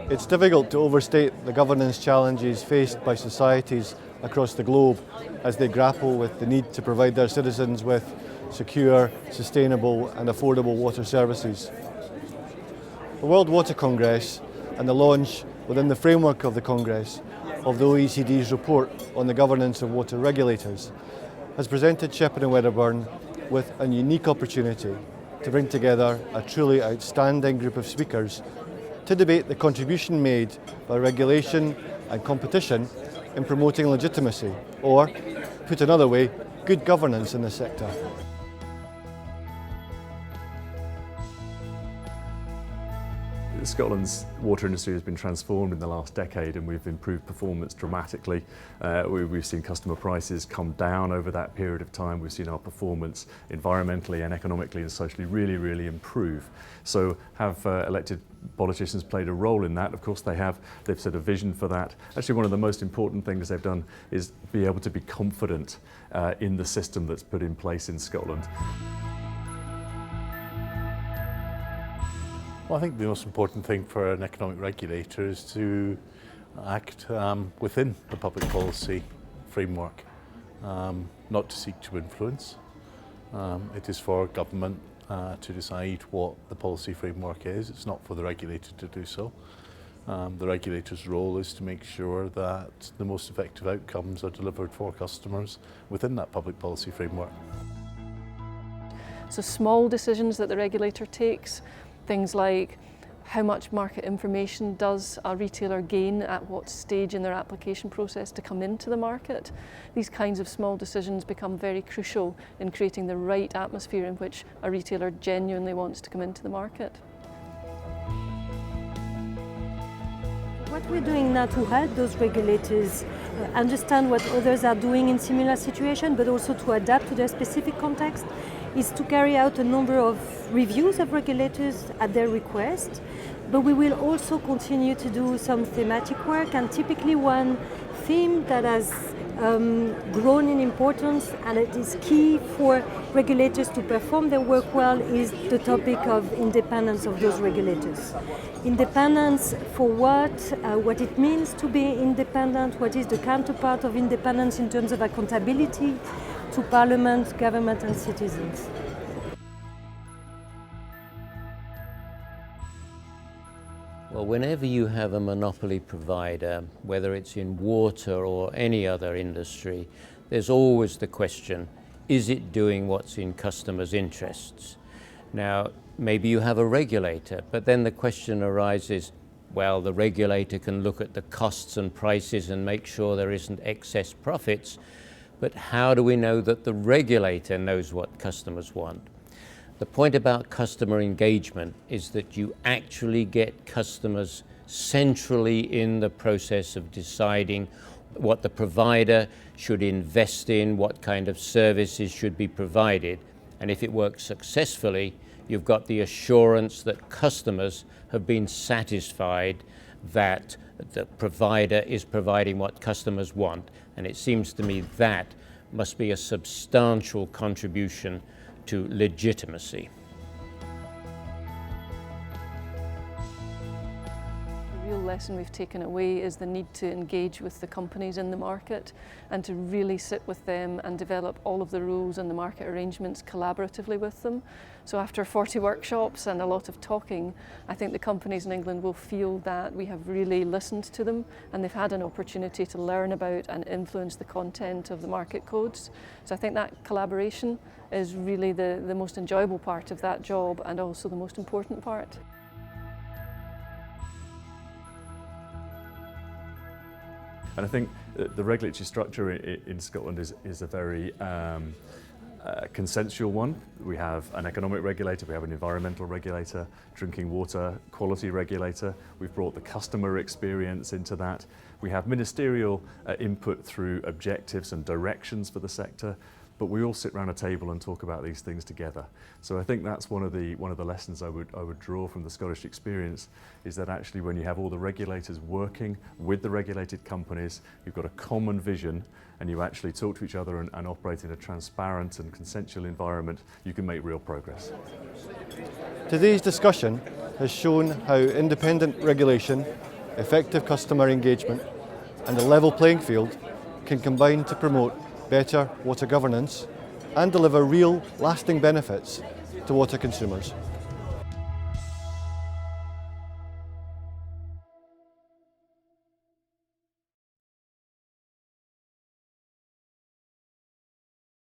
It's difficult to overstate the governance challenges faced by societies across the globe as they grapple with the need to provide their citizens with secure, sustainable and affordable water services. The World Water Congress and the launch within the framework of the Congress of the OECD's report on the governance of water regulators has presented Shepherd and Wedderburn with a unique opportunity to bring together a truly outstanding group of speakers to debate the contribution made by regulation and competition in promoting legitimacy, or, put another way, good governance in the sector. Scotland's water industry has been transformed in the last decade and we've improved performance dramatically. We've seen customer prices come down over that period of time. We've seen our performance environmentally and economically and socially really improve. So have elected politicians played a role in that? Of course they have. They've set a vision for that. Actually, one of the most important things they've done is be able to be confident in the system that's put in place in Scotland. Well, I think the most important thing for an economic regulator is to act within the public policy framework, not to seek to influence. It is for government to decide what the policy framework is. It's not for the regulator to do so. The regulator's role is to make sure that the most effective outcomes are delivered for customers within that public policy framework. So small decisions that the regulator takes, things like how much market information does a retailer gain at what stage in their application process to come into the market. These kinds of small decisions become very crucial in creating the right atmosphere in which a retailer genuinely wants to come into the market. What we're doing now to help those regulators understand what others are doing in similar situations, but also to adapt to their specific context, is to carry out a number of reviews of regulators at their request. But we will also continue to do some thematic work, and typically one theme that has grown in importance and it is key for regulators to perform their work well is the topic of independence of those regulators. Independence for what it means to be independent, what is the counterpart of independence in terms of accountability to Parliament, government and citizens. Well, whenever you have a monopoly provider, whether it's in water or any other industry, there's always the question, is it doing what's in customers' interests? Now, maybe you have a regulator, but then the question arises, well, the regulator can look at the costs and prices and make sure there isn't excess profits, but how do we know that the regulator knows what customers want? The point about customer engagement is that you actually get customers centrally in the process of deciding what the provider should invest in, what kind of services should be provided. And if it works successfully, you've got the assurance that customers have been satisfied that the provider is providing what customers want. And it seems to me that must be a substantial contribution to legitimacy. The real lesson we've taken away is the need to engage with the companies in the market and to really sit with them and develop all of the rules and the market arrangements collaboratively with them. So after 40 workshops and a lot of talking, I think the companies in England will feel that we have really listened to them and they've had an opportunity to learn about and influence the content of the market codes. So I think that collaboration is really the most enjoyable part of that job and also the most important part. And I think the regulatory structure in Scotland is a very consensual one. We have an economic regulator, we have an environmental regulator, drinking water quality regulator. We've brought the customer experience into that. We have ministerial input through objectives and directions for the sector. But we all sit around a table and talk about these things together. So I think that's one of the lessons I would draw from the Scottish experience, is that actually when you have all the regulators working with the regulated companies, you've got a common vision and you actually talk to each other and operate in a transparent and consensual environment, you can make real progress. Today's discussion has shown how independent regulation effective customer engagement and a level playing field can combine to promote better water governance and deliver real, lasting benefits to water consumers.